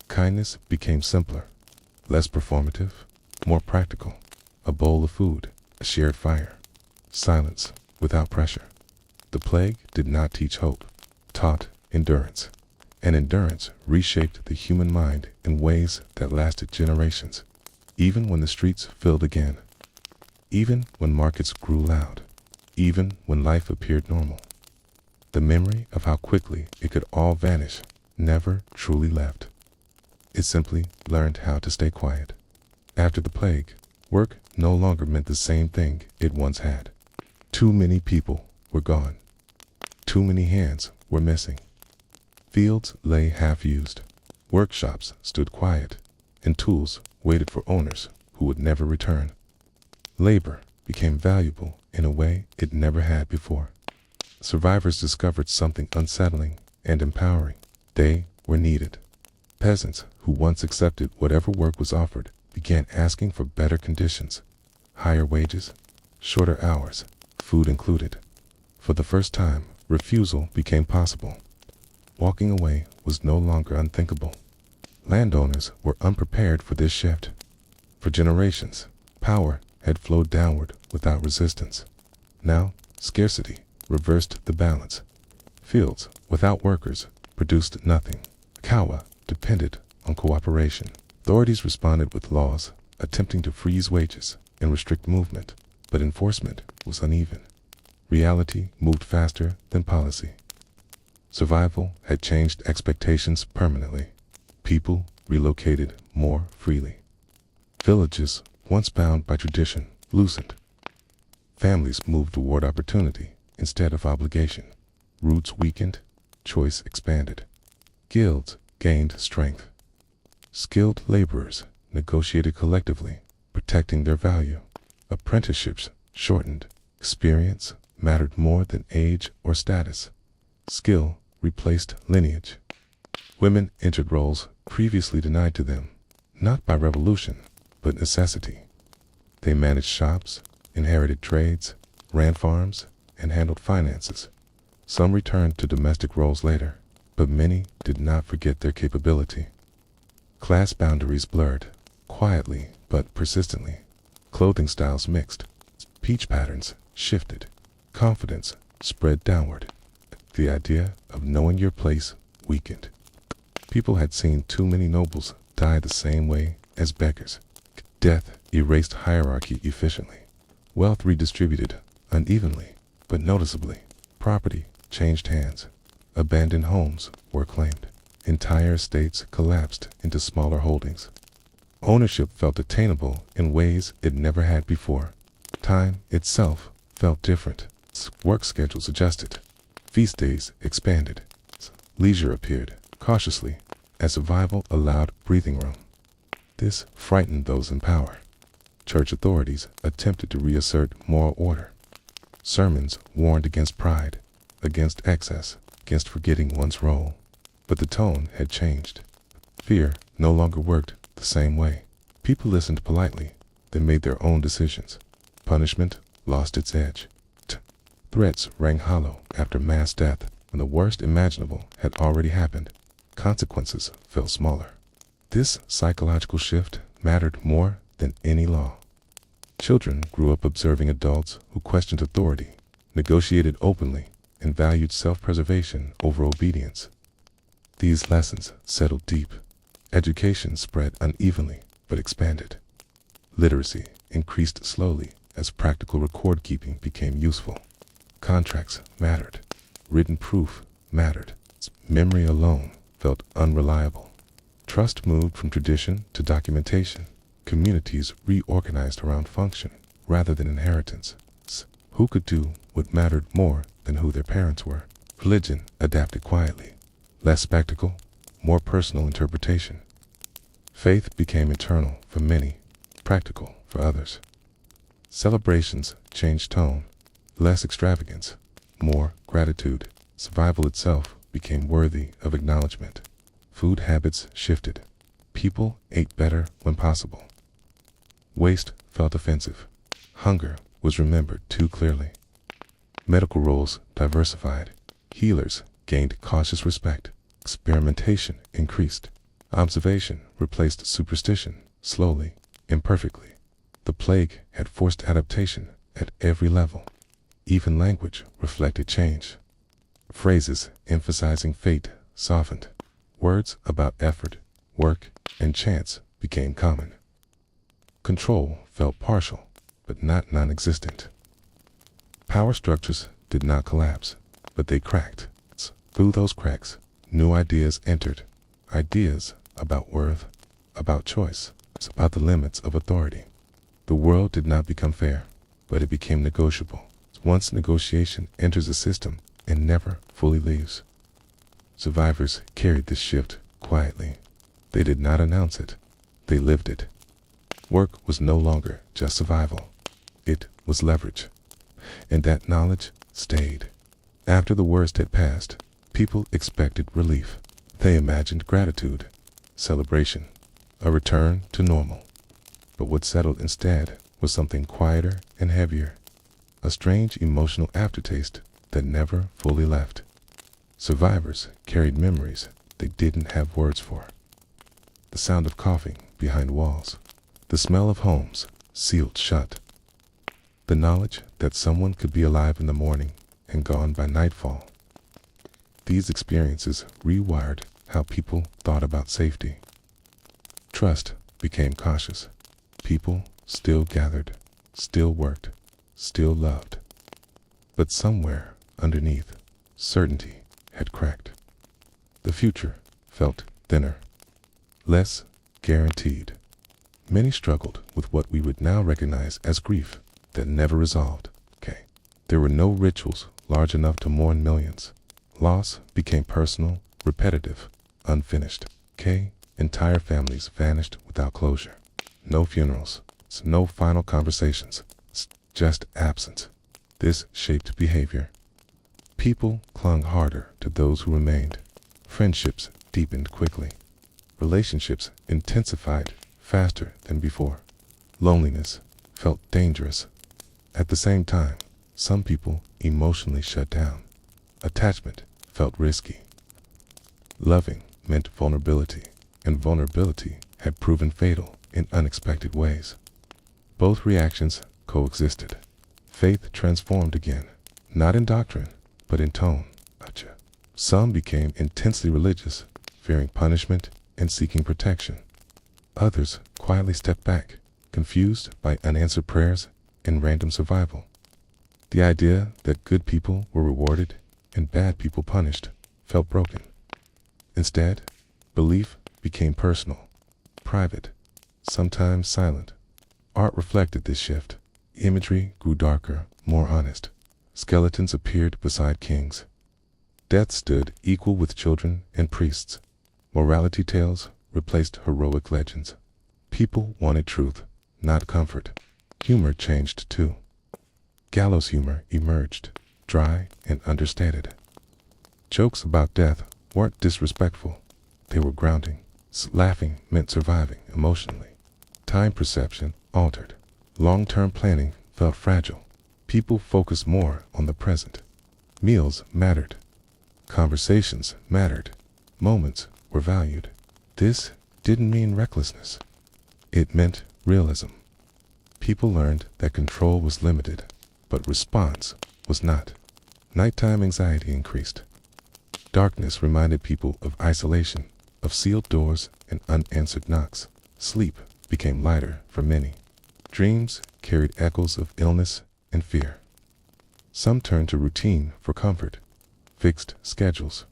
Kindness became simpler, less performative, more practical. A bowl of food, a shared fire. Silence without pressure. The plague did not teach hope, taught endurance. And endurance reshaped the human mind in ways that lasted generations. Even when the streets filled again. Even when markets grew loud. Even when life appeared normal. The memory of how quickly it could all vanish never truly left. It simply learned how to stay quiet. After the plague, work no longer meant the same thing it once had. Too many people were gone. Too many hands were missing. Fields lay half-used. Workshops stood quiet, and tools waited for owners who would never return. Labor became valuable in a way it never had before. Survivors discovered something unsettling and empowering. They were needed. Peasants who once accepted whatever work was offered began asking for better conditions, higher wages, shorter hours, food included. For the first time, refusal became possible. Walking away was no longer unthinkable. Landowners were unprepared for this shift. For generations, power had flowed downward without resistance. Now, scarcity reversed the balance. Fields without workers produced nothing. Kawa depended on cooperation. Authorities responded with laws, attempting to freeze wages and restrict movement, but enforcement was uneven. Reality moved faster than policy. Survival had changed expectations permanently. People relocated more freely. Villages, once bound by tradition, loosened. Families moved toward opportunity instead of obligation. Roots weakened, choice expanded. Guilds gained strength. Skilled laborers negotiated collectively, protecting their value. Apprenticeships shortened. Experience mattered more than age or status. Skill replaced lineage. Women entered roles previously denied to them, not by revolution, but necessity. They managed shops, inherited trades, ran farms, and handled finances. Some returned to domestic roles later, but many did not forget their capability. Class boundaries blurred, quietly but persistently. Clothing styles mixed. Speech patterns shifted. Confidence spread downward. The idea of knowing your place weakened. People had seen too many nobles die the same way as beggars. Death erased hierarchy efficiently. Wealth redistributed unevenly, but noticeably. Property changed hands. Abandoned homes were claimed. Entire estates collapsed into smaller holdings. Ownership felt attainable in ways it never had before. Time itself felt different. Work schedules adjusted. Feast days expanded. Leisure appeared cautiously as survival allowed breathing room. This frightened those in power. Church authorities attempted to reassert moral order. Sermons warned against pride, against excess, against forgetting one's role. But the tone had changed. Fear no longer worked the same way. People listened politely, they made their own decisions. Punishment lost its edge. Threats rang hollow after mass death when the worst imaginable had already happened. Consequences felt smaller. This psychological shift mattered more than any law. Children grew up observing adults who questioned authority, negotiated openly, and valued self-preservation over obedience. These lessons settled deep. Education spread unevenly but expanded. Literacy increased slowly as practical record-keeping became useful. Contracts mattered. Written proof mattered. Memory alone felt unreliable. Trust moved from tradition to documentation. Communities reorganized around function rather than inheritance. Who could do what mattered more than who their parents were? Religion adapted quietly. Less spectacle, more personal interpretation. Faith became internal for many, practical for others. Celebrations changed tone. Less extravagance, more gratitude. Survival itself became worthy of acknowledgement. Food habits shifted. People ate better when possible. Waste felt offensive. Hunger was remembered too clearly. Medical roles diversified. Healers gained cautious respect. Experimentation increased. Observation replaced superstition, slowly, imperfectly. The plague had forced adaptation at every level. Even language reflected change. Phrases emphasizing fate softened. Words about effort, work, and chance became common. Control felt partial, but not non-existent. Power structures did not collapse, but they cracked. Through those cracks, new ideas entered. Ideas about worth, about choice, about the limits of authority. The world did not become fair, but it became negotiable. Once negotiation enters a system and never fully leaves. Survivors carried this shift quietly. They did not announce it. They lived it. Work was no longer just survival. It was leverage. And that knowledge stayed. After the worst had passed, people expected relief. They imagined gratitude, celebration, a return to normal. But what settled instead was something quieter and heavier. A strange emotional aftertaste that never fully left. Survivors carried memories they didn't have words for. The sound of coughing behind walls, the smell of homes sealed shut, the knowledge that someone could be alive in the morning and gone by nightfall. These experiences rewired how people thought about safety. Trust became cautious. People still gathered, still worked, still loved. But somewhere underneath, certainty had cracked. The future felt thinner, less guaranteed. Many struggled with what we would now recognize as grief that never resolved. There were no rituals large enough to mourn millions. Loss became personal, repetitive, unfinished. Entire families vanished without closure. No funerals, no final conversations, just absence. This shaped behavior. People clung harder to those who remained. Friendships deepened quickly. Relationships intensified faster than before. Loneliness felt dangerous. At the same time, some people emotionally shut down. Attachment felt risky. Loving meant vulnerability, and vulnerability had proven fatal in unexpected ways. Both reactions coexisted. Faith transformed again, not in doctrine, but in tone. Some became intensely religious, fearing punishment and seeking protection. Others quietly stepped back, confused by unanswered prayers and random survival. The idea that good people were rewarded and bad people punished felt broken. Instead, belief became personal, private, sometimes silent. Art reflected this shift. Imagery grew darker, more honest. Skeletons appeared beside kings. Death stood equal with children and priests. Morality tales replaced heroic legends. People wanted truth, not comfort. Humor changed too. Gallows humor emerged, dry and understated. Jokes about death weren't disrespectful. They were grounding. Laughing meant surviving emotionally. Time perception altered. Long-term planning felt fragile. People focused more on the present. Meals mattered. Conversations mattered. Moments were valued. This didn't mean recklessness. It meant realism. People learned that control was limited, but response was not. Nighttime anxiety increased. Darkness reminded people of isolation, of sealed doors and unanswered knocks. Sleep became lighter for many. Dreams carried echoes of illness and fear. Some turned to routine for comfort, fixed schedules,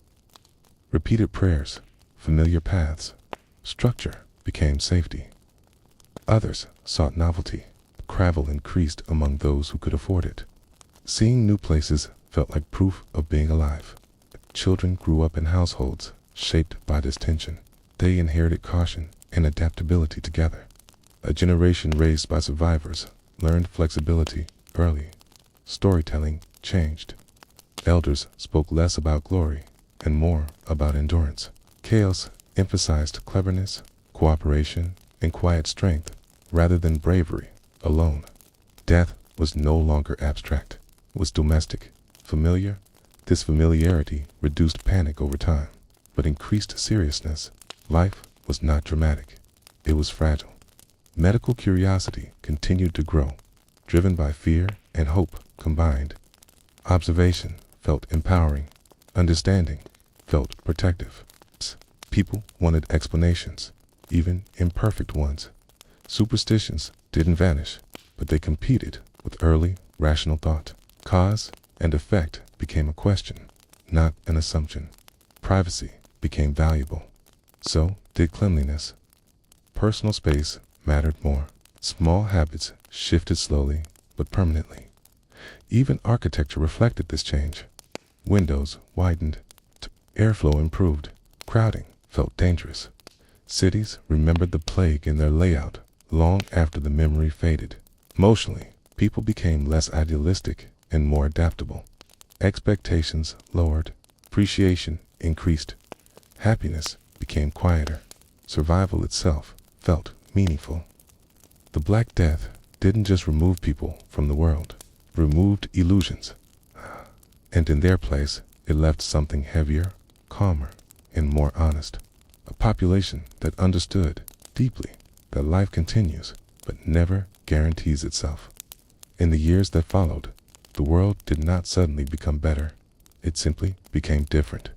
repeated prayers, familiar paths. Structure became safety. Others sought novelty. Travel increased among those who could afford it. Seeing new places felt like proof of being alive. Children grew up in households shaped by this tension. They inherited caution and adaptability together. A generation raised by survivors learned flexibility early. Storytelling changed. Elders spoke less about glory and more about endurance. Chaos emphasized cleverness, cooperation, and quiet strength rather than bravery alone. Death was no longer abstract. It was domestic, familiar. This familiarity reduced panic over time, but increased seriousness. Life was not dramatic. It was fragile. Medical curiosity continued to grow, driven by fear and hope combined. Observation felt empowering. Understanding felt protective. People wanted explanations, even imperfect ones. Superstitions didn't vanish, but they competed with early, rational thought. Cause and effect became a question, not an assumption. Privacy became valuable. So did cleanliness. Personal space mattered more. Small habits shifted slowly but permanently. Even architecture reflected this change. Windows widened. Airflow improved. Crowding felt dangerous. Cities remembered the plague in their layout long after the memory faded. Emotionally, people became less idealistic and more adaptable. Expectations lowered. Appreciation increased. Happiness became quieter. Survival itself felt meaningful. The Black Death didn't just remove people from the world, it removed illusions. And in their place, it left something heavier, calmer, and more honest. A population that understood deeply that life continues, but never guarantees itself. In the years that followed, the world did not suddenly become better. It simply became different.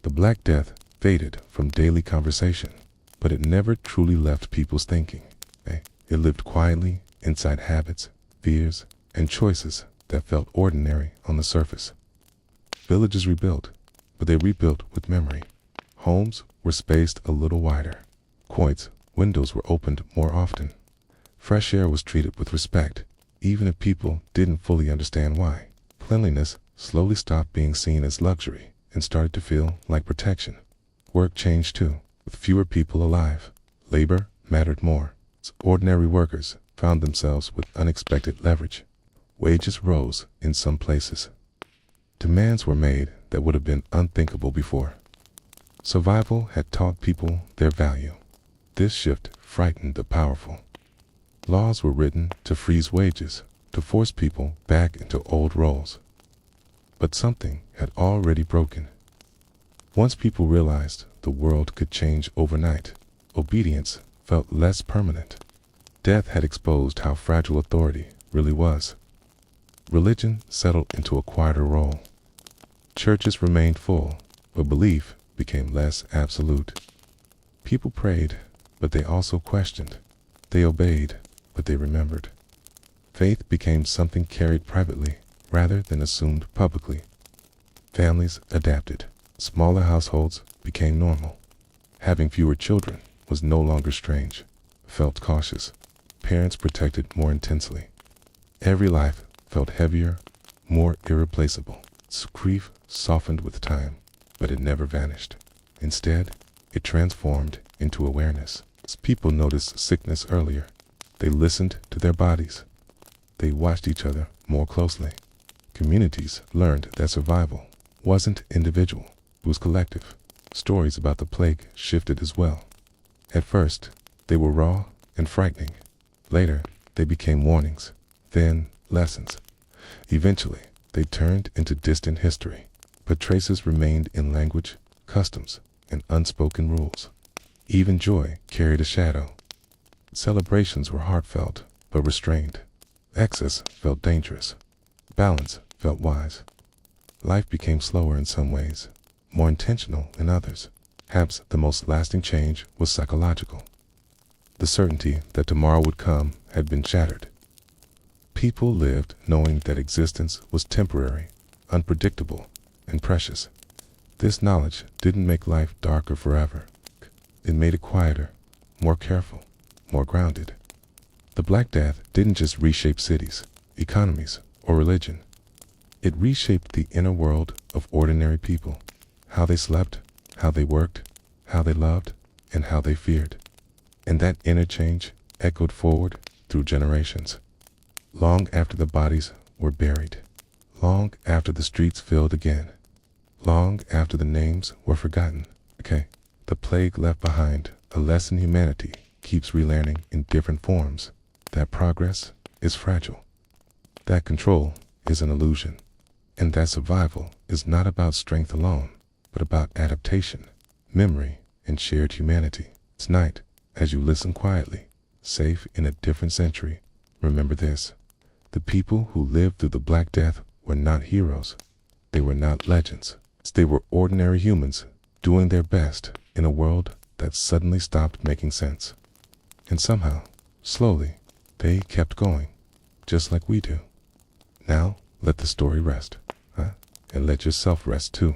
The Black Death faded from daily conversation, but it never truly left people's thinking. It lived quietly inside habits, fears, and choices that felt ordinary on the surface. Villages rebuilt, but they rebuilt with memory. Homes were spaced a little wider. Courts, windows were opened more often. Fresh air was treated with respect, even if people didn't fully understand why. Cleanliness slowly stopped being seen as luxury and started to feel like protection. Work changed too, with fewer people alive. Labor mattered more. Ordinary workers found themselves with unexpected leverage. Wages rose in some places. Demands were made that would have been unthinkable before. Survival had taught people their value. This shift frightened the powerful. Laws were written to freeze wages, to force people back into old roles. But something had already broken. Once people realized the world could change overnight, obedience felt less permanent. Death had exposed how fragile authority really was. Religion settled into a quieter role. Churches remained full, but belief became less absolute. People prayed, but they also questioned. They obeyed, but they remembered. Faith became something carried privately rather than assumed publicly. Families adapted. Smaller households became normal. Having fewer children was no longer strange. Felt cautious. Parents protected more intensely. Every life felt heavier, more irreplaceable. Grief softened with time, but it never vanished. Instead, it transformed into awareness. As people noticed sickness earlier, they listened to their bodies. They watched each other more closely. Communities learned that survival wasn't individual, it was collective. Stories about the plague shifted as well. At first, they were raw and frightening. Later, they became warnings, then lessons. Eventually, they turned into distant history, but traces remained in language, customs, and unspoken rules. Even joy carried a shadow. Celebrations were heartfelt, but restrained. Excess felt dangerous. Balance felt wise. Life became slower in some ways, more intentional in others. Perhaps the most lasting change was psychological. The certainty that tomorrow would come had been shattered. People lived knowing that existence was temporary, unpredictable, and precious. This knowledge didn't make life darker forever. It made it quieter, more careful, more grounded. The Black Death didn't just reshape cities, economies, or religion. It reshaped the inner world of ordinary people. How they slept, how they worked, how they loved, and how they feared. And that inner change echoed forward through generations. Long after the bodies were buried. Long after the streets filled again. Long after the names were forgotten. The plague left behind a lesson humanity keeps relearning in different forms. That progress is fragile. That control is an illusion. And that survival is not about strength alone, but about adaptation, memory, and shared humanity. Tonight, as you listen quietly, safe in a different century, remember this. The people who lived through the Black Death were not heroes. They were not legends. They were ordinary humans doing their best in a world that suddenly stopped making sense. And somehow, slowly, they kept going, just like we do. Now, let the story rest, and let yourself rest too.